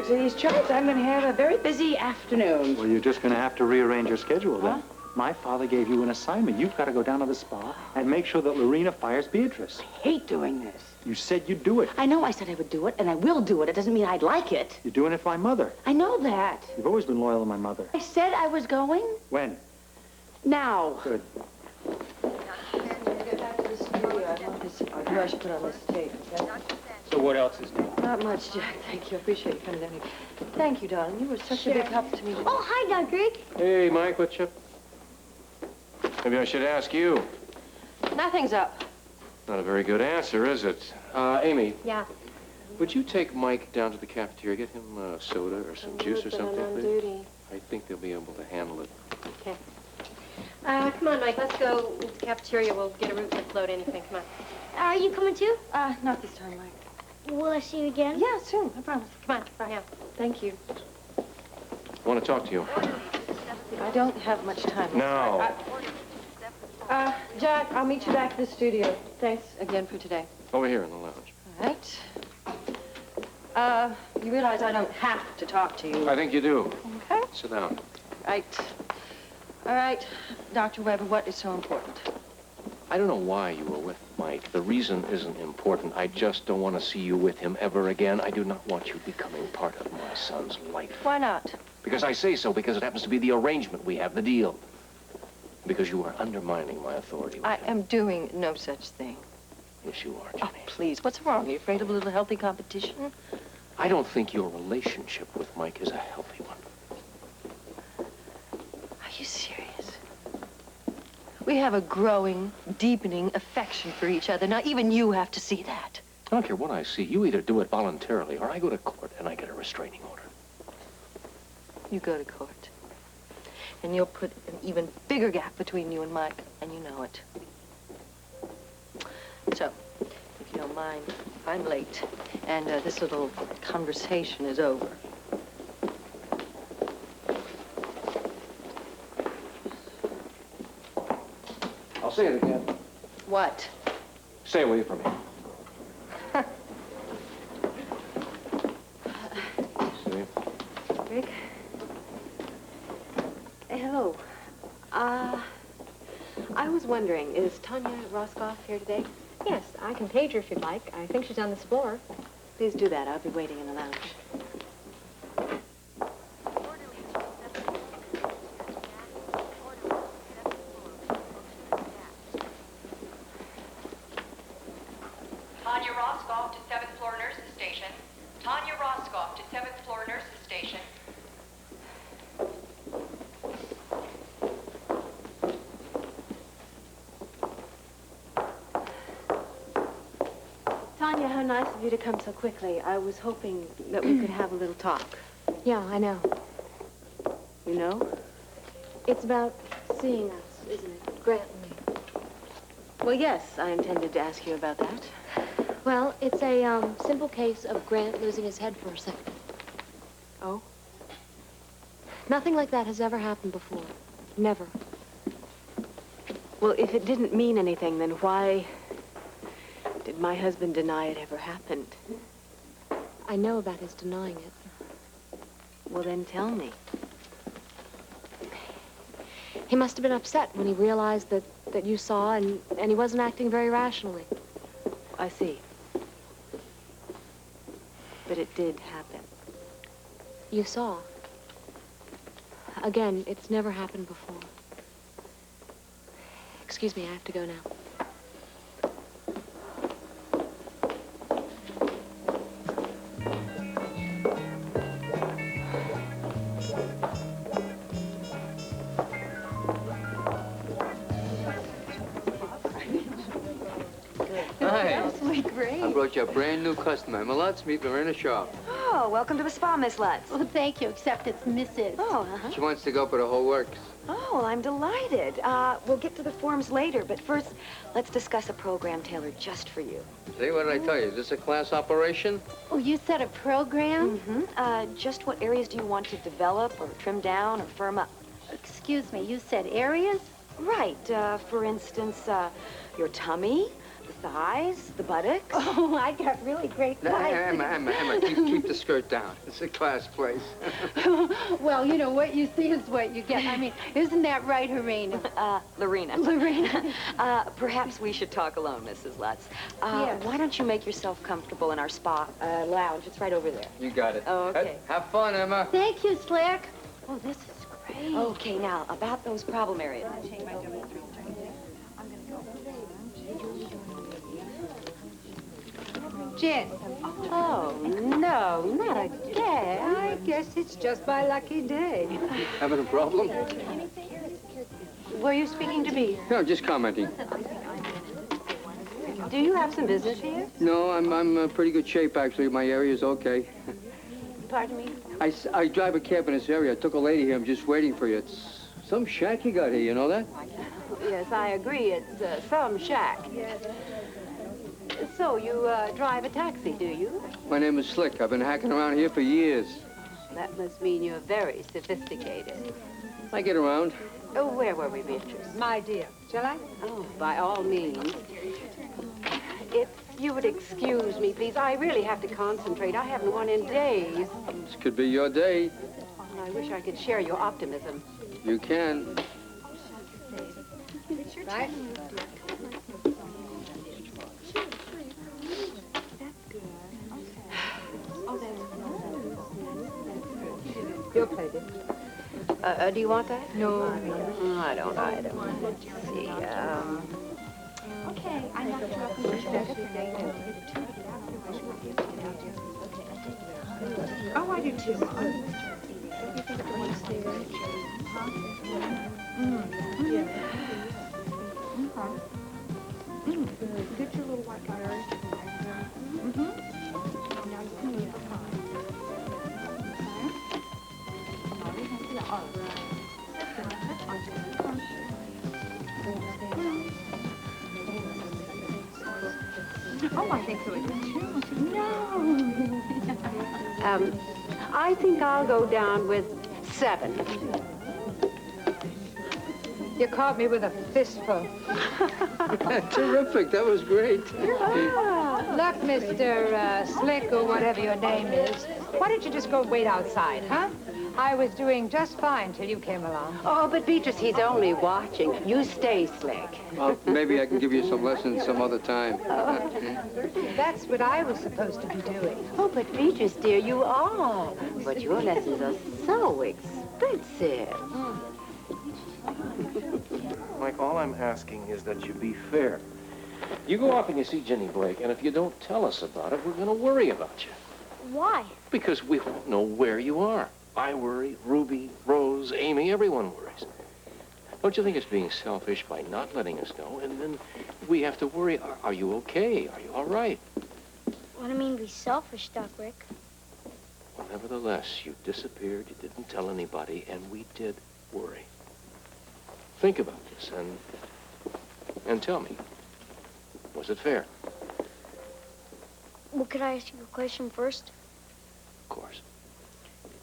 to these charts, I'm going to have a very busy afternoon. Well, you're just going to have to rearrange your schedule, then. My father gave you an assignment. You've got to go down to the spa and make sure that Lorena fires Beatrice. I hate doing this. You said you'd do it. I know I said I would do it, and I will do it. It doesn't mean I'd like it. You're doing it for my mother. I know that. You've always been loyal to my mother. I said I was going. When? Now. Good. I knew I should put on this tape, okay? So what else is new? Not much, Jack. Thank you. I appreciate you coming down here. Thank you, darling. You were such a big help to me today. Oh, hi, Dunker. Hey, Mike, what's up? Maybe I should ask you. Nothing's up. Not a very good answer, is it? Amy. Yeah. Would you take Mike down to the cafeteria, get him a soda or some juice or something, on please? duty. I think they'll be able to handle it. Okay. Come on, Mike. Let's go to the cafeteria. We'll get a root to float anything. Come on. Are you coming too? Not this time, Mike. Will I see you again? Yeah, soon. I promise. Come on. Yeah. Thank you. I want to talk to you. I don't have much time. No. Jack, I'll meet you back at the studio. Thanks again for today. Over here in the lounge. All right. You realize I don't have to talk to you. I think you do. Okay. Sit down. Right. All right. Dr. Webb, what is so important? I don't know why you were with Mike. The reason isn't important. I just don't want to see you with him ever again. I do not want you becoming part of my son's life. Why not? Because I say so, because it happens to be the arrangement we have, the deal. Because you are undermining my authority with I him. am doing no such thing. Yes, you are, Oh, Ginny. please. What's wrong? Are you afraid of a little healthy competition? I don't think your relationship with Mike is a healthy one. Are you serious? We have a growing, deepening affection for each other. Now, even you have to see that. I don't care what I see. You either do it voluntarily or I go to court and I get a restraining order. You go to court. And you'll put an even bigger gap between you and Mike, and you know it. So, if you don't mind, I'm late, and this little conversation is over. I'll say it again. What? Stay away from me. See? Rick? Hello. I was wondering, is Tanya Roscoff here today? Yes, I can page her if you'd like. I think she's on this floor. Please do that. I'll be waiting in the lounge. Tanya Roscoff to 7th floor nurses station. Tanya Roscoff to 7th floor nurses station. Tanya, how nice of you to come so quickly. I was hoping that we could have a little talk. Yeah, I know. You know? It's about seeing us, isn't it? Grant and me. Well, yes, I intended to ask you about that. Well, it's a simple case of Grant losing his head for a second. Oh? Nothing like that has ever happened before. Never. Well, if it didn't mean anything, then why did my husband deny it ever happened? I know about his denying it. Well, then tell me. He must have been upset when he realized that you saw and he wasn't acting very rationally. I see. But it did happen. You saw. Again, it's never happened before. Excuse me, I have to go now. I brought you a brand new customer. Emma Lutz, meet Lorena Shaw. Oh, welcome to the spa, Miss Lutz. Well, thank you, except it's Mrs. Oh, She wants to go for the whole works. Oh, well, I'm delighted. We'll get to the forms later, but first, let's discuss a program tailored just for you. See, what did I tell you? Is this a class operation? Oh, you said a program? Mm-hmm. Just what areas do you want to develop or trim down or firm up? Excuse me, you said areas? Right. For instance, your tummy, the thighs, the buttocks. Oh, I got really great Now, thighs. Emma, keep the skirt down. It's a class place. Well, you know, what you see is what you get. I mean, isn't that right, Lorena? Lorena. Lorena. Perhaps we should talk alone, Mrs. Lutz. Yes. Why don't you make yourself comfortable in our spa lounge? It's right over there. You got it. Oh, okay. Have fun, Emma. Thank you, Slick. Oh, this is great. Okay, now, about those problem areas. Jen. Oh, no, not again. I guess it's just my lucky day. Having a problem? Were you speaking to me? No, just commenting. Do you have some business here? No, I'm in pretty good shape, actually. My area's okay. Pardon me? I drive a cab in this area. I took a lady here. I'm just waiting for you. It's some shack you got here, you know that? Yes, I agree. It's some shack. So, you drive a taxi, do you? My name is Slick. I've been hacking around here for years. That must mean you're very sophisticated. I get around. Oh, where were we, Beatrice? My dear, shall I? Oh, by all means. If you would excuse me, please. I really have to concentrate. I haven't won in days. This could be your day. I wish I could share your optimism. You can. Right? You'll play this. Do you want that? No. I don't either. Let's see, Okay, I'm not Oh, I do too, Mom. Get your little white guy. Oh, I think so. No. I think I'll go down with 7. You caught me with a fistful. Terrific. That was great. Look, Mr. Slick, or whatever your name is, why don't you just go wait outside, huh? I was doing just fine till you came along. Oh, but Beatrice, he's only watching. You stay, Slick. Well, maybe I can give you some lessons some other time. That's what I was supposed to be doing. Oh, but Beatrice, dear, you are. But your lessons are so expensive. Mike, all I'm asking is that you be fair. You go off and you see Ginny Blake, and if you don't tell us about it, we're going to worry about you. Why? Because we won't know where you are. I worry, Ruby, Rose, Amy, everyone worries. Don't you think it's being selfish by not letting us know, and then we have to worry, are you okay? Are you all right? What do you mean be selfish, Doc Rick? Well, nevertheless, you disappeared, you didn't tell anybody, and we did worry. Think about this and tell me, was it fair? Well, could I ask you a question first? Of course.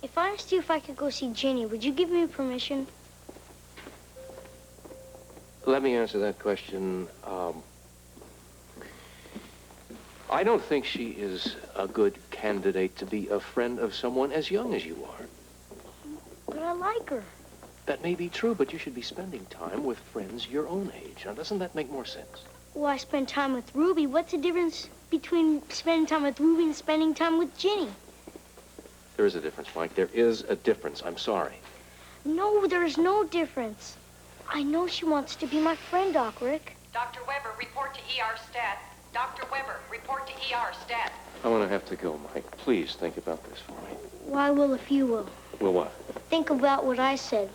If I asked you if I could go see Ginny, would you give me permission? Let me answer that question. I don't think she is a good candidate to be a friend of someone as young as you are. But I like her. That may be true, but you should be spending time with friends your own age. Now, doesn't that make more sense? Well, I spend time with Ruby. What's the difference between spending time with Ruby and spending time with Ginny? There is a difference, Mike. There is a difference. I'm sorry. No, there's no difference. I know she wants to be my friend, Doc Rick. Dr. Weber, report to ER stat. Dr. Weber, report to ER stat. I'm going to have to go, Mike. Please think about this for me. Why will if you will? Well, what? Think about what I said.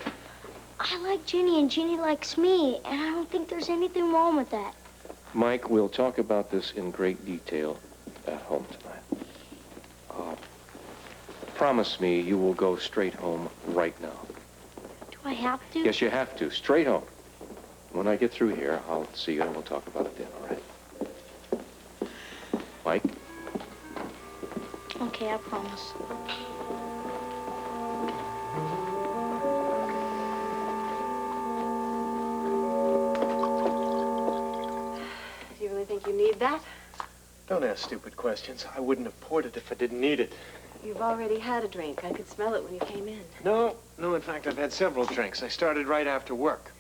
I like Ginny and Ginny likes me, and I don't think there's anything wrong with that. Mike, we'll talk about this in great detail at home tonight. Promise me you will go straight home right now. Do I have to? Yes, you have to. Straight home. When I get through here, I'll see you and we'll talk about it then, all right? Mike? Okay, I promise. Do you really think you need that? Don't ask stupid questions. I wouldn't have poured it if I didn't need it. You've already had a drink. I could smell it when you came in. No, in fact, I've had several drinks. I started right after work.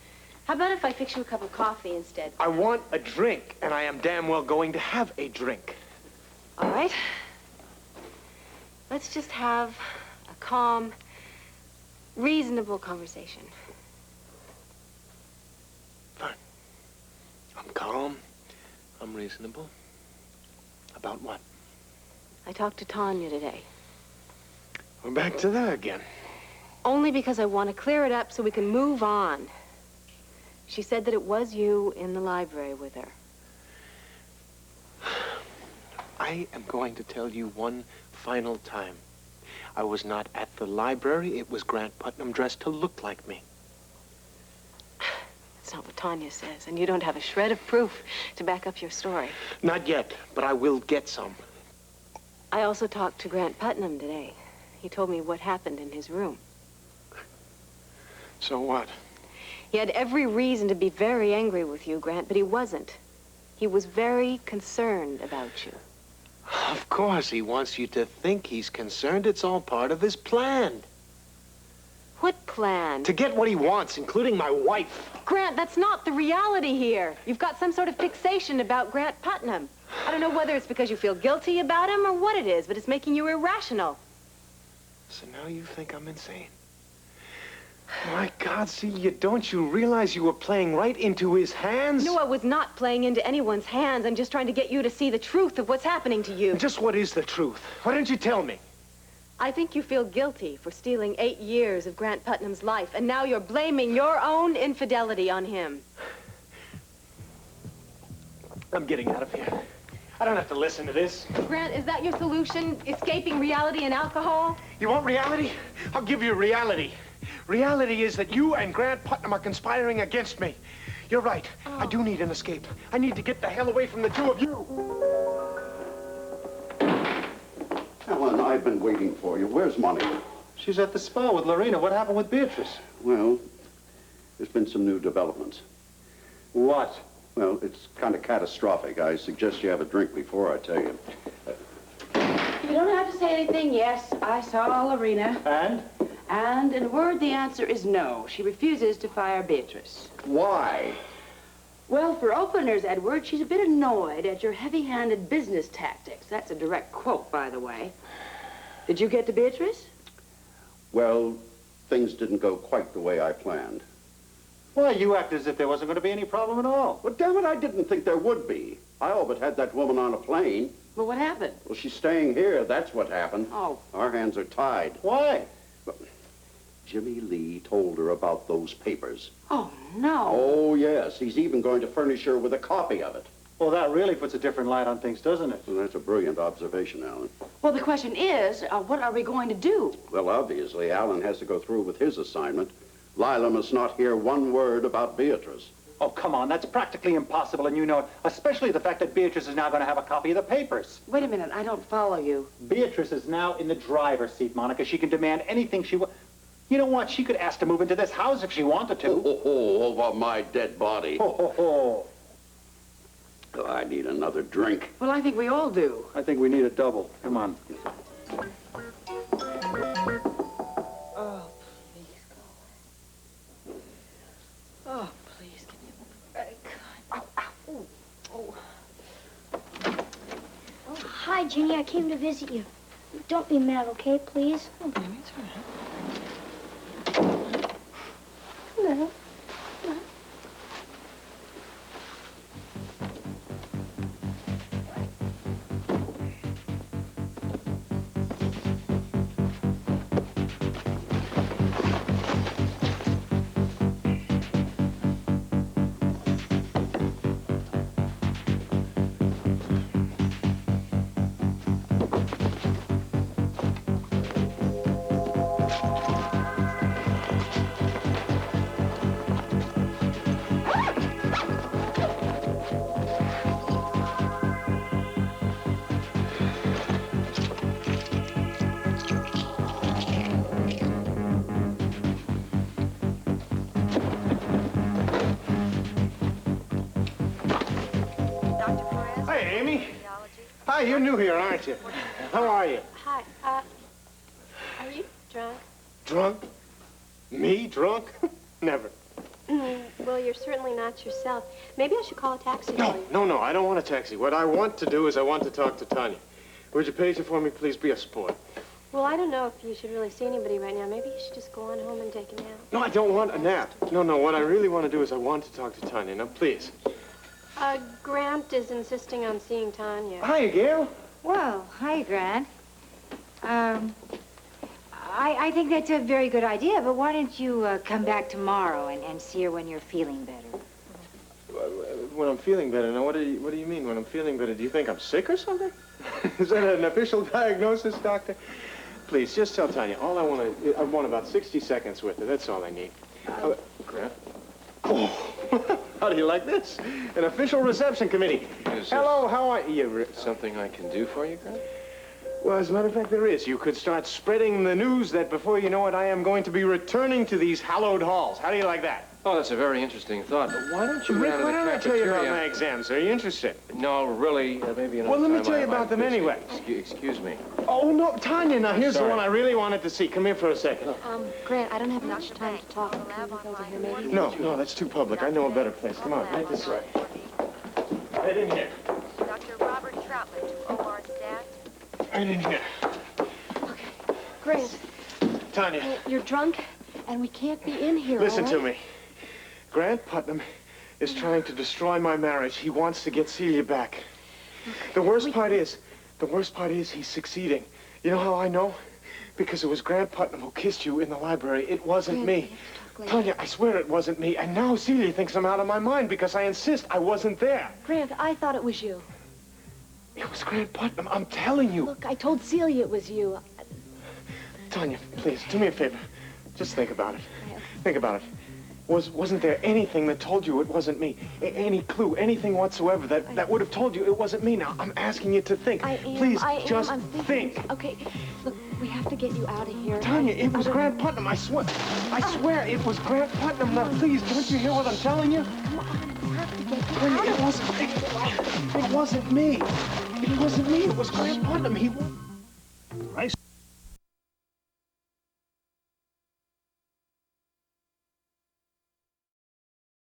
How about if I fix you a cup of coffee instead? I want a drink, and I am damn well going to have a drink. All right. Let's just have a calm, reasonable conversation. Fine. I'm calm. I'm reasonable. About what? I talked to Tanya today. We're back to that again. Only because I want to clear it up so we can move on. She said that it was you in the library with her. I am going to tell you one final time. I was not at the library. It was Grant Putnam dressed to look like me. That's not what Tanya says, and you don't have a shred of proof to back up your story. Not yet, but I will get some. I also talked to Grant Putnam today. He told me what happened in his room. So what? He had every reason to be very angry with you, Grant, but he wasn't. He was very concerned about you. Of course, he wants you to think he's concerned. It's all part of his plan. What plan? To get what he wants, including my wife. Grant, that's not the reality here. You've got some sort of fixation about Grant Putnam. I don't know whether it's because you feel guilty about him or what it is, but it's making you irrational. So now you think I'm insane? My God, Celia, don't you realize you were playing right into his hands? No, I was not playing into anyone's hands. I'm just trying to get you to see the truth of what's happening to you. Just what is the truth? Why didn't you tell me? I think you feel guilty for stealing 8 years of Grant Putnam's life, and now you're blaming your own infidelity on him. I'm getting out of here. I don't have to listen to this. Grant, is that your solution? Escaping reality and alcohol? You want reality? I'll give you reality. Reality is that you and Grant Putnam are conspiring against me. You're right. Oh. I do need an escape. I need to get the hell away from the two of you. Ellen, I've been waiting for you. Where's Monty? She's at the spa with Lorena. What happened with Beatrice? Well, there's been some new developments. What? Well, it's kind of catastrophic. I suggest you have a drink before I tell you. You don't have to say anything. Yes, I saw Lorena. And? And in a word, the answer is no. She refuses to fire Beatrice. Why? Well, for openers, Edward, she's a bit annoyed at your heavy-handed business tactics. That's a direct quote, by the way. Did you get to Beatrice? Well, things didn't go quite the way I planned. Why, you acted as if there wasn't going to be any problem at all. Well, damn it, I didn't think there would be. I all but had that woman on a plane. Well, what happened? Well, she's staying here. That's what happened. Oh. Our hands are tied. Why? Well, Jimmy Lee told her about those papers. Oh, no. Oh, yes. He's even going to furnish her with a copy of it. Well, that really puts a different light on things, doesn't it? Well, that's a brilliant observation, Alan. Well, the question is, what are we going to do? Well, obviously, Alan has to go through with his assignment. Lila must not hear one word about Beatrice. Oh, come on. That's practically impossible, and you know it. Especially the fact that Beatrice is now going to have a copy of the papers. Wait a minute. I don't follow you. Beatrice is now in the driver's seat, Monica. She can demand anything she wants. You know what? She could ask to move into this house if she wanted to. Over my dead body. Oh, I need another drink. Well, I think we all do. I think we need a double. Come on. Oh, please go. Oh, please give me a break. Ow, ow, oh, Oh, hi, Ginny. I came to visit you. Don't be mad, okay, please? Oh, baby, it's all right. Hello. Hi, you're new here, aren't you? How are you? Hi, are you drunk? Drunk? Me, drunk? Never. Well, you're certainly not yourself. Maybe I should call a taxi for you. No, I don't want a taxi. What I want to do is I want to talk to Tanya. Would you page her for me, please? Be a sport. Well, I don't know if you should really see anybody right now. Maybe you should just go on home and take a nap. No, I don't want a nap. No, what I really want to do is I want to talk to Tanya. Now, please. Grant is insisting on seeing Tanya. Hi, Gail. Well, hi, Grant. I think that's a very good idea, but why don't you come back tomorrow and see her when you're feeling better? When I'm feeling better. Now, what do you mean when I'm feeling better? Do you think I'm sick or something? Is that an official diagnosis, doctor? Please, just tell Tanya. All I want about 60 seconds with her. That's all I need. Grant? Oh, how do you like this? An official reception committee. Hello, how are you? Something I can do for you, Grant? Well, as a matter of fact, there is. You could start spreading the news that before you know it, I am going to be returning to these hallowed halls. How do you like that? Oh, that's a very interesting thought. But why don't you Rick, down to why the don't I tell you cafeteria? about my exams? Are you interested? No, really, maybe another Well, let me time tell you I about them might. anyway. Excuse me. Oh, no, Tanya, now here's the sorry. one I really wanted to see. Come here for a second. Grant, I don't have much time to talk. Can we go over here, maybe? No, that's too public. I know a better place. Come on, right this way. Right in here. Dr. Robert Troutman to OR staff. Right in here. Grant, Tanya, you're drunk, and we can't be in here, listen all to right? me. Grant Putnam is trying to destroy my marriage. He wants to get Celia back. The worst part is he's succeeding. You know how I know? Because it was Grant Putnam who kissed you in the library. It wasn't me. Tanya, I swear it wasn't me. And now Celia thinks I'm out of my mind because I insist I wasn't there. Grant, I thought it was you. It was Grant Putnam. I'm telling you. Look, I told Celia it was you. Tanya, please, do me a favor. Just think about it. Think about it. Wasn't there anything that told you it wasn't me? Any clue, anything whatsoever that would have told you it wasn't me? Now, I'm asking you to think. Please, just think. Okay, look, we have to get you out of here. Tanya, it was Grant Putnam. I swear it was Grant Putnam. Now, please, don't you hear what I'm telling you? Come on, we have to get you Tanya, out of it wasn't me. It wasn't me. It was Grant Putnam. He...